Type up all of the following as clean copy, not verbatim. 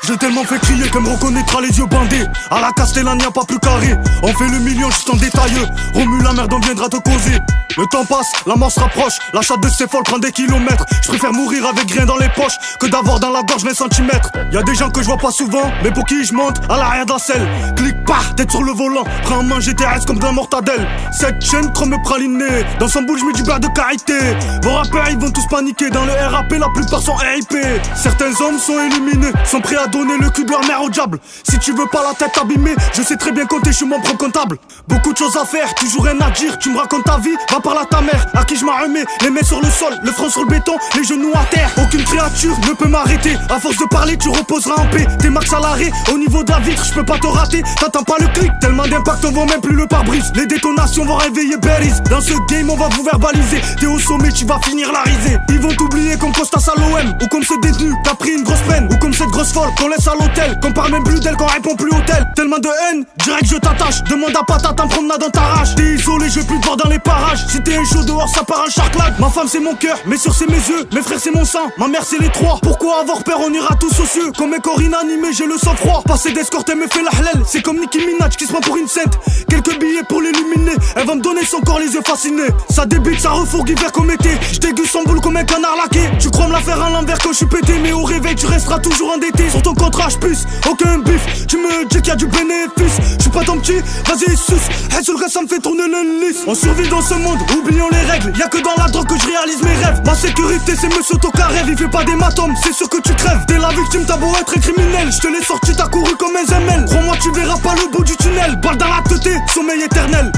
J'ai tellement fait crier qu'elle me reconnaîtra les yeux bandés. À la Castellane y'a pas plus carré. On fait le million juste en détailleux. Remue la merde, on viendra te causer. Le temps passe, la mort se rapproche. La chatte de ces folles prend des kilomètres. Je préfère mourir avec rien dans les poches que d'avoir dans la gorge les centimètres. Y'a des gens que je vois pas souvent, mais pour qui je monte à l'arrière de la selle. Clique pas, tête sur le volant. Prends en main GTS comme de la mortadelle. Cette chaîne trop me pralinée. Dans son boule je mets du beurre de karité. Vos rappeurs ils vont tous paniquer. Dans le RAP la plupart sont RIP. Certains hommes sont illuminés, sont prêts à donner le cul de leur mère au diable. Si tu veux pas la tête abîmée, je sais très bien compter, je suis mon propre comptable. Beaucoup de choses à faire, toujours rien à dire. Tu me racontes ta vie, va par là ta mère. À qui je m'arrumais, les mains sur le sol, le front sur le béton, les genoux à terre. Aucune créature ne peut m'arrêter. À force de parler, tu reposeras en paix. T'es max à l'arrêt, au niveau de la vitre, je peux pas te rater. T'entends pas le clic, tellement d'impact, on voit même plus le pare-brise. Les détonations vont réveiller Berries. Dans ce game, on va vous verbaliser. T'es au sommet, tu vas finir la risée. Ils vont t'oublier comme Costas à l'OM, ou comme ce détenu qui a pris une grosse peine, ou comme cette grosse folle qu'on laisse à l'hôtel, qu'on parle même plus d'elle, qu'on répond plus au tel. Tellement de haine, direct je t'attache. Demande à patate en promenade dans ta rage. T'es isolé, je veux plus te voir dans les parages. Si t'es un chaud dehors, ça part un charclade. Ma femme c'est mon cœur, mes soeurs c'est mes yeux, mes frères c'est mon sang, ma mère c'est les trois. Pourquoi avoir peur, on ira tous aux cieux. Comme un corps inanimé, j'ai le sang froid. Passer d'escorte, elle me fait la halal. C'est comme Nicki Minaj qui se prend pour une sainte. Quelques billets pour l'illuminer, elle va me donner son corps, les yeux fascinés. Ça débute, ça refourgue hiver comme été. J'déguste son boule comme un canard laqué. Tu crois me la faire à l'envers quand je suis pété, mais au réveil tu resteras toujours endetté. Sur ton contrat j'puce, aucun bif. Tu me dis qu'il y a du bénéfice. J'suis pas ton petit, vas-y suce. Hey, sur le gars ça me fait tourner le lys. On survit dans ce monde, oublions les règles. Y'a que dans la drogue que je réalise mes rêves. Ma sécurité c'est monsieur Tokarev. Il fait pas d'hématome, c'est sûr que tu crèves. T'es la victime, t'as beau être un criminel. J'te l'ai sorti, t'as couru comme un zemel. Crois-moi tu verras pas le bout du tunnel. Balle dans la tête, sommeil éternel.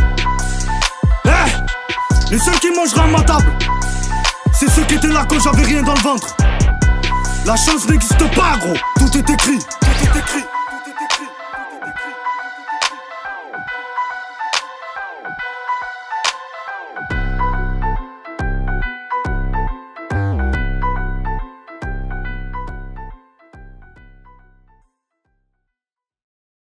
Les seuls qui mangera à ma table, c'est ceux qui étaient là quand j'avais rien dans le ventre. La chance n'existe pas gros, tout est écrit, tout est écrit.